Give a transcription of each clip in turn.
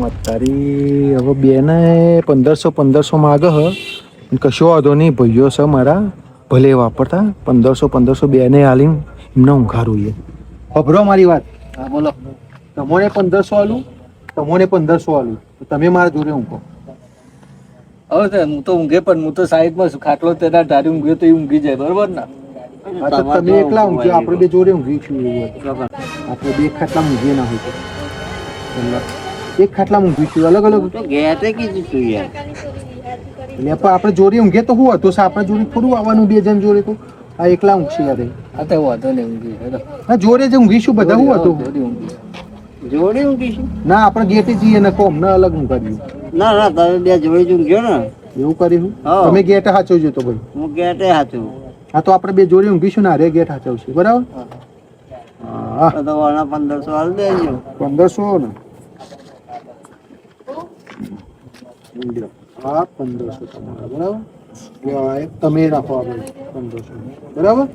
તારી હવે બેને 1500 માગે હ કશો વાંધો નહીં ભાઈઓ છે મારા ભલે વાપરતા 1500 બેને હાલીને એમને ઊંઘારું છે ખબરો મારી વાત. હા બોલો. તમને 1500 આલું તમને 1500 આલું તમે મારા જોડે ઊંઘો. હવે હું તો ઊંઘે પણ હું તો સાઈડમાં છું ખાટલો તેના ધારી ઊંઘે તો એ ઊંઘી જાય બરોબર ને. તમે એકલા ઊંઘજો આપણે બે જોડે ઊંઘીશું એવું આપણે બે ખાટલામાં ઊંઘીએ ના હોય એક ખાટલામાં ઊંઘીશું અલગ અલગ ગયા કીધું તું યાર એટલે આપણે જોડે ઊંઘે તો શું હતું આપણે જોડે થોડું આવવાનું બે જણ જોડે તો આ એકલા ઊંઘશે યાર. આ તો વાંધો નહીં ઊંઘી હા જોડે જ ઊંઘીશું બધા શું હતું જોડે ઊંઘીશું ના આપણે ગેટે જઈએ ને કોમ ના અલગ ઊંઘાડીએ. ના ના તમે બે જોડે જ ઊંઘ્યો ને એવું કર્યું તમે ગેટ હાચવજો તો ભાઈ. હું ગેટે હાચું. હા તો આપણે બે જોડે ઊંઘીશું ને અરે ગેટ હાચવશું બરાબર. હા તો 1500 હાલ દેજો 1500 ને હા 1500 તમારા બરાબર તમે રાખો આપણે 1500 બરાબર.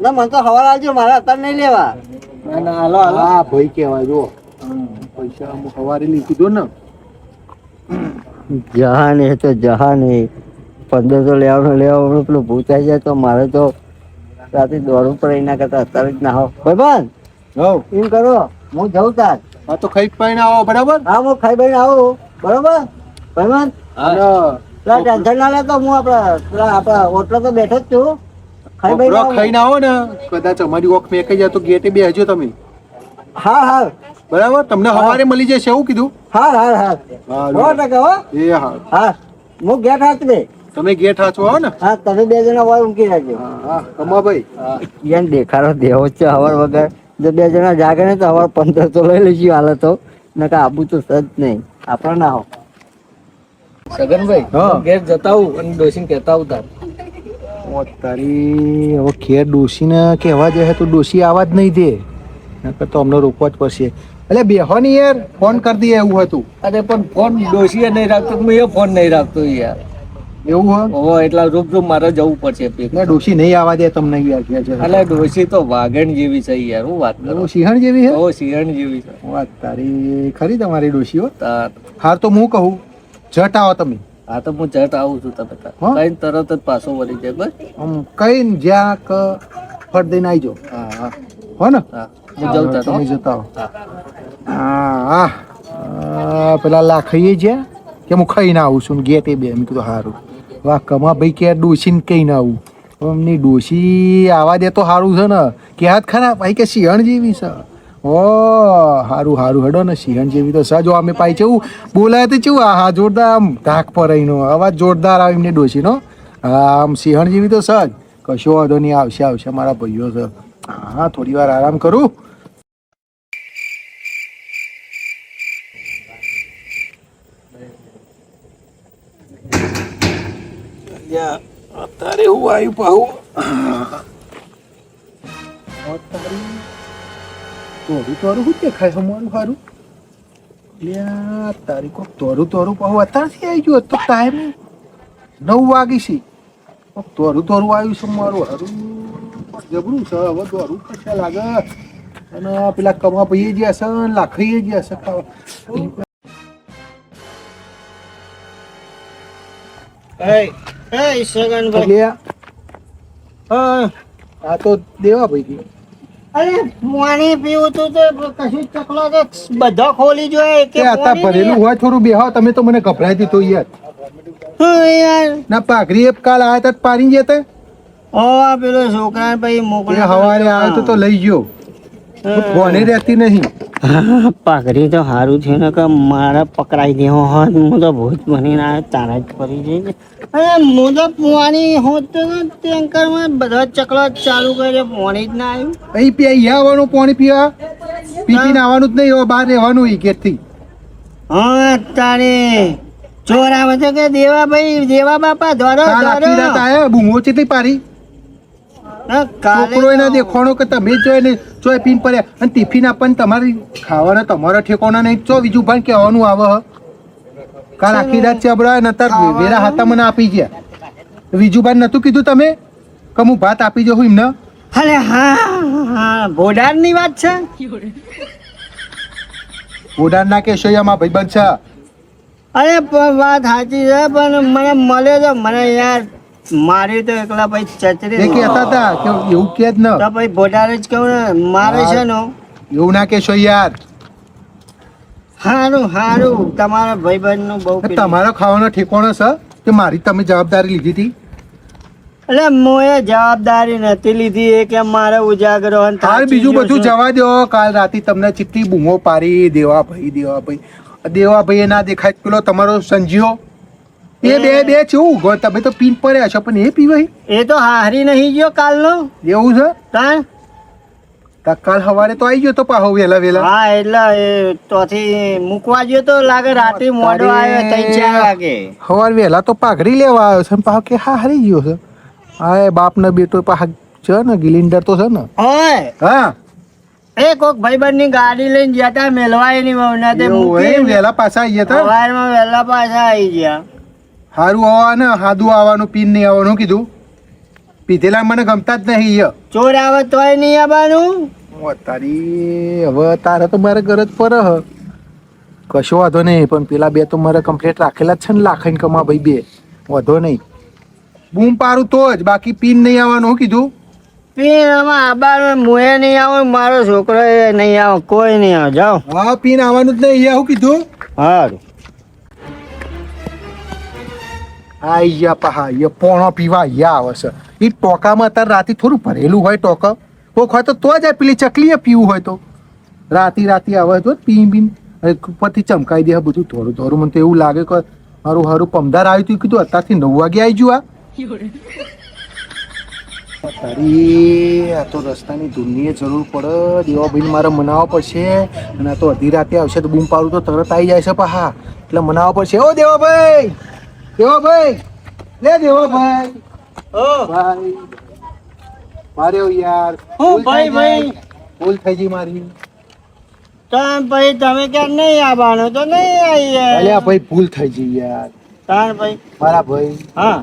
ના મને તો હવાર આવજો મારે અત્યારે નહીં લેવા. ના ના હાલો હાલો હા ભાઈ કહેવાય જો પૈસા અમુક સવારે લીધી દો ને જહાન એ તો જહાન એ 1500 લેવાનું પેલું ભૂચાઈ જાય તો મારે તો રાતે દોડવું પડે એના કરતા અત્યારે જ ના હો ભાઈ હવ એમ કરો હું જઉં તાર. હા તો ખાઈ પાઈને આવો બરાબર. હા હું ખાઈ બઈને આવું બરોબર ભાઈમાન. ટેન્શન ના લેતો હું આપડા ઓટલો તો બેઠો જ છું ખાઈને આવો ને કદાચ અમારી વોક મેં કહી જાય તો ગેટે બેસજો તમે. હા હા બરાબર તમને સવારે મળી જશે એવું કીધું. હા હા હા 100% હો. એ હા હા હું ગેટ હાથ દે તમે ગેટ હાચવો આવો ને. હા તમે બે જણા હોય ઊંઘી રાખજો. હા કમાભાઈ યાર દેખાડો દેવો છે હવાર વગર જો બે જણા જાગે ને તો હવાર 1500 લઈ લઈશું હાલે તો નકા આબુ તો સજ નહીં આપડે ના હો. સગનભાઈ ઘેર જતા હું અને ડોસીને કહેતા હું તાર તારી હવે ખેર ડોશીને કહેવા જાય તો ડોશી આવા જ નહીં દે નકર તો અમને રોકવા જ પડશે. એટલે બેહો ને યાર ફોન કરી દઈએ એવું હતું. અરે પણ ફોન ડોશીએ નહીં રાખતો હું એ ફોન નહીં રાખતો યાર એવું હોય ઓ એટલા રૂપ મારે જવું પડશે. ડોશી નહીં આવવા દે તમને યાર કે છે એટલે ડોશી તો વાઘણ જેવી છે યાર હું વાત કરું. સિંહણ જેવી છે. ઓ સિંહણ જેવી છે વાત તારી ખરી તમારી ડોશી હો. હાર તો હું કહું જટ આવો તમે. હા તો હું જટ આવું છું તમે કઈ તરત જ પાછો વળી જાય બસ આમ કઈ જ્યાં ક ફટ દઈને આવી જાઓ. હા હા હો ને હા હું જઉં તમે જતા આવો. હા પેલા લાખાઈએ છે કે હું ખાઈને આવું છું ગેટે બે મેં કીધું સારું વાહ કમા ભાઈ કે ડોસીને કહીને આવું એમની ડોસી આવા દે તો સારું છે ને કે હાથ ખરાબ ભાઈ કે સિંહણ જેવી છે. ઓ સારું સારું હેડો ને સિંહણ જેવી તો સજો અમે પાઈ કેવું બોલાય તો કેવું હા જોરદાર આમ ધાક પર એનો અવાજ જોરદાર આવે એમની ડોસીનો આમ સિંહણ જેવી તો સજ કશો વાંધો નહીં આવશે આવશે મારા ભાઈઓ છે. હા થોડી વાર આરામ કરું. અત્યારે હું આવ્યું પાહું તોરું તોરું શું દેખાય છે મારું સારું તારી કોક તોરું પાહું અત્યારથી આવી ગયું તો ટાઈમ 9 વાગી છે તોરું આવ્યું છે મારું સારું જબરું છે હવે તોરું કશા લાગે અને પેલા કમા ભાઈએ જે હશે લાખડીએ જે હશે ખાવા. આ તો દેવા ભાઈ અરે પાણી પીવું તું તો કશું ચકલો તો બધા ખોલી જોઈએ કે અત્યારે ભરેલું હોય થોડું બેહો તમે તો મને ગભરાઈ દીધો યાર. યાર ના પાઘરી એક કાલ આયા તા પાણી જતે ઓ પેલો છોકરા ભાઈ મોકલે હવારે આવ્યો તો લઈ ગયો ફોને રહેતી નહીં. પાઘડી તો સારું છે ને કે મારે પકડાઈ દેવો હોત હું તો ભૂત બનીને આવ્યો તારા જ પડી જઈ. અરે હું તો પાણી હોત તો ટેન્કરમાં બધા ચકલો ચાલુ કરે પાણી જ ના આવ્યું. અહીં પીયા આવવાનું પાણી પીવા પીને આવવાનું જ નહીં બહાર રહેવાનું ગેટથી. હા તારે ચોર આવે છે કે દેવા બાપા ધોરો બૂમો ચેટલી પારી છોકરો એના દેખાણો કે તમે જોઈને ચોય પીન પડ્યા અને ટિફિન આપવાની તમારી ખાવાના તમારા ઠેકોના નહીં ચો બીજું ભાઈ કહેવાનું આવે કાલ આખી રાત ચબડા નતર વેરા હાથા મને આપી ગયા બીજું ભાઈ નતું કીધું તમે કે હું ભાત આપી જઉં એમને. અરે હા ભોડાર ની વાત છે ઉડાન ના કે સોયામાં ભાઈ બન છે. અરે વાત સાચી છે પણ મને મળે તો મને યાર મારી તો એકલા ભાઈ ચચરી એ કહેતા હતા કે એવું કે જ ન તો ભાઈ ભોટારે જ કહું ને મારે છે ને એવું ના કે યાર. હારું હારું તમારા ભાઈબંધ નું બહુ કે તમારો ખાવાનો ઠેકાણો છે કે મારી તમે જવાબદારી લીધી હતી? એટલે મોએ જવાબદારી નથી લીધી એ કે મારે ઉજાગરો અને હાલ થાચી બીજું ગયો બધું છું. જવા દો. કાલ રાતે તમને ચીટલી બૂમો પાડી દેવા ભાઈ ના દેખાય પેલો તમારો સંજીવો એ બે છું ઉભો તમે તો પીન પડ્યા છો પણ એ પીવાય એ તો હારી નહીં ગયો કાલનો એવું છે. તાણ કાલ સવારે તો આવી ગયો તો પાહો વેલા હા એટલે એ તોથી મૂકવા ગયો તો લાગે રાતે મોડો આવ્યો 3-4 વાગે સવાર વેલા તો પાઘડી લેવા આવ્યો છે પાહો કે હા હારી ગયો છે. હા બાપ ને બેટો પાહા છે ને ગિલિન્ડર તો છે ને. ઓય હા એ કોક ભાઈબંધ ની ગાડી લઈને ગયા તા મેલવાય ની વહુના તે મૂકી વેલા પાછા આવી ગયા હતા. સવારમાં વહેલા પાછા આવી ગયા. હારું આવવા ને હાદું આવવાનું પીન નહીં આવવાનું કીધું. પીધેલા મને ગમતા જ નહીં. ચોર આવે તોય નહીં આવવાનું. તારી હવે તારે તો મારે ઘર જ પર હ કશો વાંધો નહીં પણ પેલા બે તો મારે કમ્પ્લીટ રાખેલા જ છે ને લાખાઈને કમા ભાઈ બે વાંધો નહીં. બૂમ પારું તો જ બાકી પીન નહીં આવવાનું હું કીધું. પીનમાં આબાનું મુએ નહીં આવું મારો છોકરો એ નહીં આવે કોઈ નહીં આવે જાઓ. હા પીન આવવાનું જ નહીં હું કીધું. હારું આઈ ગયા પહા એ પોણો પીવા યા આવે છે. એ ટોકામાં અત્યારે રાતે થોડું ભરેલું હોય ટોકા કોક હોય તો જ પેલી ચકલીએ પીવું હોય તો રાતે આવે તો પીન ઉપરથી ચમકાઈ દે બધું થોડું થોડું. મને તો એવું લાગે કે હારું પમદાર આવ્યું હતું કીધું અત્યારથી 9 વાગે આવી જુ. તારી આ તો રસ્તાની ધૂળની જરૂર પડે. દેવાભાઈને મારે મનાવવા પડશે અને આ તો અડધી રાતે આવશે તો બૂમ પાડું તો તરત આવી જાય છે પહા એટલે મનાવવા પડશે. ઓ દેવાભાઈ લે દેવાભાઈ ભાઈ મારે યાર ભાઈ ભૂલ થઈ ગઈ મારી. તાન ભાઈ તમે ક્યાં નહીં આવવાનું તો નહીં આવી અલ્યા ભાઈ ભૂલ થઈ ગઈ યાર. તાન ભાઈ મારા ભાઈ હા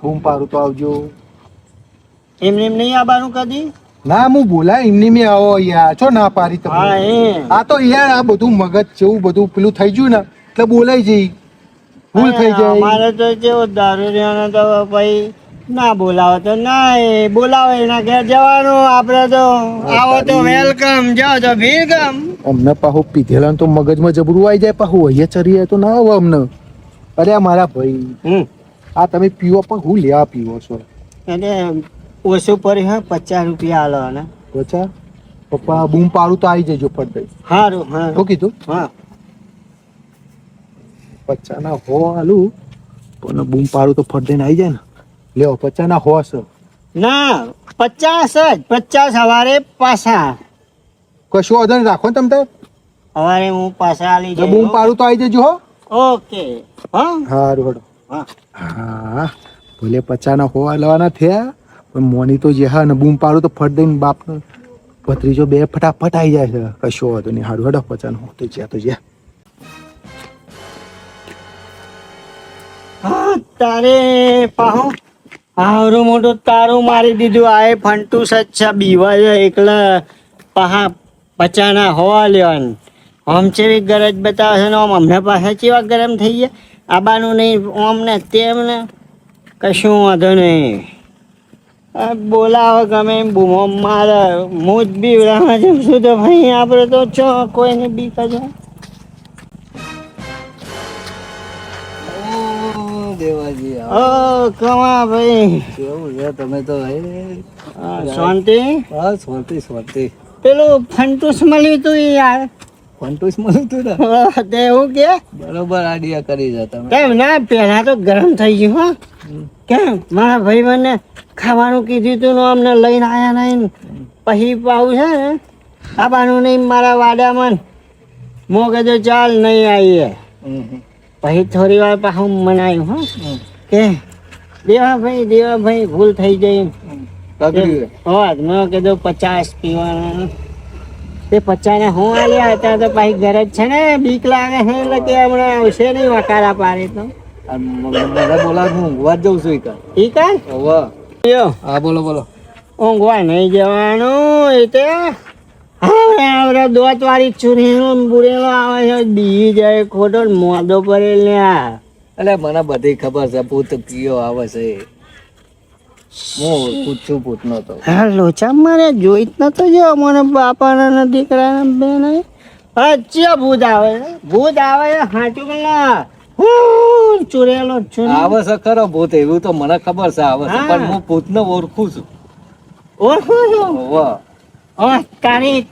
બૂમ પાડું તો આવજો. એમને એમ નહીં આવવાનું કદી. ના હું બોલાય એમની મેં આવો યાર છો ના પાડી તમે. હા એ આ તો યાર આ બધું મગજ જેવું બધું પેલું થઈ ગયું ને એટલે બોલાઈ જઈ ભૂલ થઈ જાય. અમારે તો કેવો દારૂ રહ્યો તો ભાઈ ના બોલાવો તો ના એ બોલાવો એના ઘેર જવાનું. આપણે તો આવો તો વેલકમ જાઓ તો વેલકમ. અમને પાહુ પીધેલા તો મગજમાં જબરું આવી જાય પાહુ અહીંયા ચરી તો ના આવે અમને. અરે મારા ભાઈ આ તમે પીવો પણ હું લેવા પીવો છો એટલે ઓછું પડી હા 50 રૂપિયા આલો ને બચા પપ્પા બૂમ પાડું તો આવી જજો ફટ દઈ. સારું હા શું કીધું? હા 50 ના હો આલું પણ બૂમ પાડું તો ફટ દઈને આવી જાય ને. લેવો 50 ના હો છે ના 50 જ 50 સવારે પાછા કશું અધન રાખો ને તમે સવારે હું પાછા આલી તો બૂમ પાડું તો આવી જજો હો. ઓકે હા હારું હડો. હા હા ભલે 50 ના હો લેવાના થયા પણ મોની તો જે હા ને બૂમ પાડું તો ફટ દઈને બાપનો ભત્રીજો બે ફટાફટ આવી જાય છે. કશો વાંધો નહીં. હારું હડો 50 નો તો જ્યાં હા તારે પાહો આવરું મોટું તારું મારી દીધું. આ એ ફંટુ સચ્ચા બીવા છે એકલા પાહા 50 ના હોવા લેવાનું. આમ ચેવી ગરજ બતાવે છે ને આમ હમણાં પાછા ચેવા ગરમ થઈ ગયા. આબાનું નહીં આમ ને તેમ ને કશું વાંધો નહીં. બોલાવો ગમે એમ બૂમો મારે હું જ બીવડામાં જઉં છું તો ભાઈ આપણે તો છો કોઈને બીક જ હોય. દેવાજી ઓ કમા ભાઈ કેવું છે તમે તો શાંતિ. હા શાંતિ પેલું ફંટુસ મળ્યું તું યાર. ફંટુસ મળ્યું તું ને તે એવું કે બરોબર આઈડિયા કરી છે તમે. કેમ ના પહેલા તો ગરમ થઈ ગયું હા. કેમ મારા ભાઈ મને ખાવાનું કીધું તું ને અમને લઈને આયા નહીં પછી પાવું છે ને ખાવાનું નહીં મારા વાડામાં મોકે તો ચાલ નહીં આવીએ. પછી થોડી વાર પાછું મનાયું હા કે દેવાભાઈ ભૂલ થઈ ગઈ. મેં કીધું 50 પીવાના તે 50 ને હું આલ્યા હતા તો પછી ઘરે જ છે ને બીક લાગે છે એટલે કે હમણાં આવશે નહીં વકારા પાડે તો મને બોલા હું ઊંઘવા જ જઉં છું ઈ કાન હા બોલો ઊંઘવા નહીં જવાનું એ તે હા દોત વાળી ચૂરીનો બુરેલો આવે છે દી જાય ખોટો ને મોદો પડે લ્યા એટલે મને બધી ખબર છે ભૂત કયો આવે છે હું પૂછું ભૂતનો તો હા લોચા મારે જોઈ જ નતો જો મને બાપાના દીકરાના બેન અચ્છા ભૂત આવે હાચું પેલા ચૂરેલો છું આવે છે ખરો ભૂત એવું તો મને ખબર છે આવે છે હા. પણ હું ભૂતને ઓળખું છું ઓળખું છું વાહ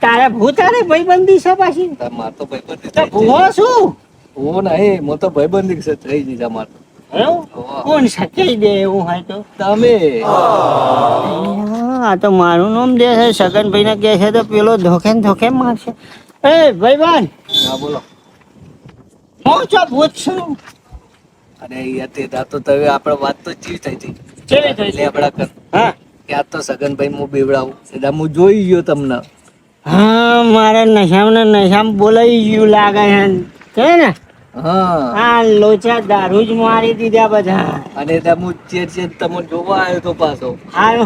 તારે ભૂત આરે ભાઈબંધી છે પાછી માર તો ભાઈબંધી તો થઈ ભૂવો ગઈ. શું હું નહીં હું તો ભાઈબંધી છે થઈ ગઈ છે માર તો. એવું કોણ સચી દે એવું હોય તો તમે આ તો મારું નામ દે છે સગનભાઈ ને કહે છે તો પેલો ધોકે ને ધોકે મારશે એ ભાઈબંધ હા બોલો હું છો ભૂત છું અરે યાર તે દાતો તમે આપણે વાત તો ચીજ થઈ હતી કેવી થઈ એટલે આપણા કર હા કે આ તો સગનભાઈ હું બીવડાવું સીધા હું જોઈ ગયો તમને હા મારે નશામ બોલાઈ ગયું લાગે છે કે ને હા આ લોચા દારૂ જ મારી દીધા બધા અને ત્યાં હું ચેડ તમને જોવા આવ્યો તો પાછો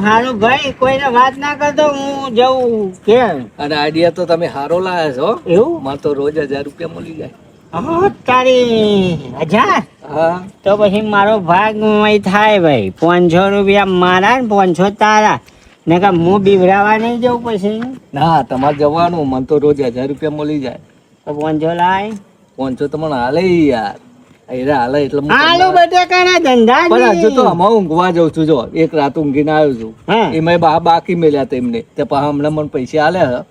હારું ભાઈ કોઈને વાત ના કરતો હું જઉં કે અને આઈડિયા તો તમે હારો લાયા છો એવું મારે તો રોજ 1000 રૂપિયા મળી જાય હા તારી 1000 હા તો પછી મારો ભાગ થાય ભાઈ 500 રૂપિયા મારા ને 500 તારા ને કે હું બીવરાવા નહીં જવું પછી ના તમારે જવાનું મને તો રોજ 1000 રૂપિયા મળી જાય તો 500 લાય 500 તો મને હાલે યાર એરા હાલે એટલે હું આલુ તમને- બટાકાના ધંધા પણ હજુ તો આમાં ઊંઘવા જાઉં છું જો એક રાત ઊંઘીને આવ્યો છું હા એમાં બાકી મેલ્યા તેમને તે પાછા હમણાં મને પૈસા આલ્યા હે.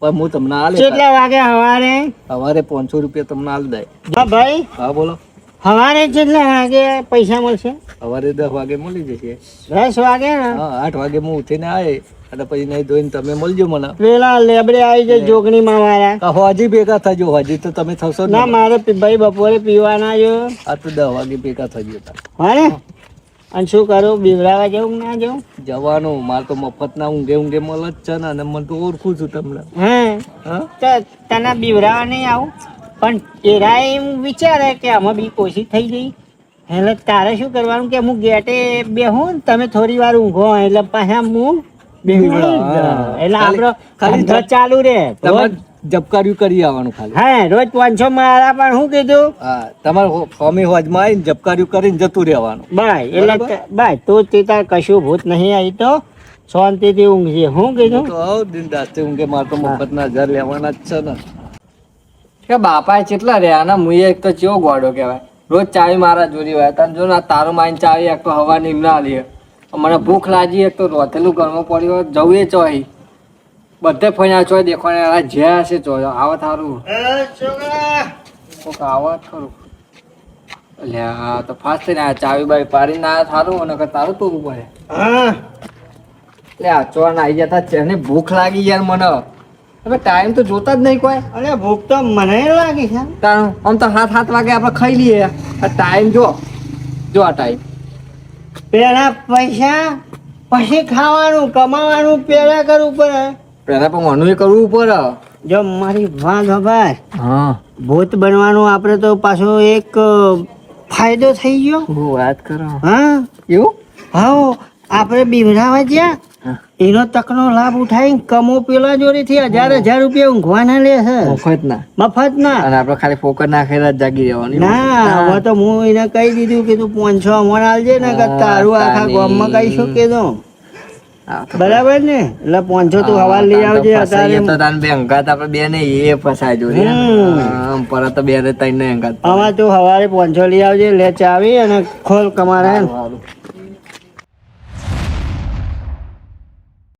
પણ હું તમને આલે કેટલા વાગે હવારે સવારે 500 રૂપિયા તમને આલ દે હા ભાઈ હા બોલો હવારે કેટલા વાગે પૈસા મળશે સવારે 10 વાગે મળી જશે 10 વાગે ને હા 8 વાગે હું ઉઠીને આવે અને પછી નહીં ધોઈને તમે મળજો મને પેલા લેબડે આવી જાય જોગણી માં મારા કહો હજી ભેગા થજો હજી તો તમે થશો જ ના ને. મારે ભાઈ બપોરે પીવાના જો આ તો 10 વાગે ભેગા થજો તાર. હા ને અને શું કરું બીવડાવા જવું કે ના જવું જવાનું મારે તો મફત ના ઊંઘે મળે જ છે ને અને મને તો ઓળખું છું તમને હા હા તો તને બીવડાવા નહીં આવું પણ એરા એમ વિચારે કે આમાં બી કોશિશ થઈ ગઈ એટલે તારે શું કરવાનું કે હું ગેટે બેહું ને તમે થોડી વાર ઊંઘો એટલે પાછા હું બીવડાવી દઉં. એટલે આપણો ખાલી ધંધો ચાલુ રે તમારે ઝબકાર્યું કરી આવવાનું ખાલી હા રોજ 500 મારા પણ શું કીધું હા તમારે સ્વામી હોજમાં આવીને ઝબકાર્યું કરીને જતું રહેવાનું બાય એટલે બરાબર. બાય તું તે તાર કશું ભૂત નહીં આવી તો શાંતિથી ઊંઘજે હું હું કીધું તો આવ દિનદાસથી ઊંઘે મારે તો મફતના 1000 લેવાના જ છે ને કે બાપા કેટલા રહ્યા ને મુએ એક તો ચેવો ગોડો કહેવાય રોજ ચાવી મારા જોડી હોય તને જો ને તારો માઈન ચાવી એક તો હવા નિમના લે મને ભૂખ લાગી એક તો રોતેલું ઘરમાં પડ્યું હોય જવું એ ચોહી બધે ફર્યા ચોય દેખવાને જ્યાં હશે ચોય આવો થારું કોક આવત ખરું લ્યા તો ફાસ્ટ થઈને આ ચાવી બાવી પાડીને આ થારું અને કે તારું તોડવું પડે હા એટલે આ ચોર આવી જતા છે ને ભૂખ લાગી યાર મને હવે ટાઈમ તો જોતા જ નહીં કોઈ અરે ભૂખ તો મને લાગી છે કારણ આમ તો 7 વાગે આપણે ખાઈ લઈએ આ ટાઈમ જો આ ટાઈમ પેલા પૈસા પછી ખાવાનું કમાવાનું પેલા કરવું પડે પહેલા પણ મને કરવું પડે જો મારી વાત ખબર હા ભૂત બનવાનું આપણે તો પાછો એક ફાયદો થઈ ગયો હું વાત કરો હા એવું હા આપણે બીવડાવા ગયા હા. એનો તકનો લાભ ઉઠાવીને કમો પેલા જોડેથી 1000 રૂપિયા ઊંઘવાના લે છે મફત ના મફત ના અને આપણે ખાલી ફોકટ નાખેલા જ જાગી રહેવાનું ના હવે તો હું એને કહી દીધું કે તું 500 અમણ આલજે ને કે તારું આખા ગામમાં કહીશું કીધું બરાબર ને એટલે 500 તું હવા લઈ આવજે અત્યારે તો તાન બે અંગાત આપણે બે ને એ ફસાય જો પર તો બે ને ત્રણ ને અંગાત આમાં તું હવારે 500 લઈ આવજે લે ચાવી અને ખોલ કમારે હારું.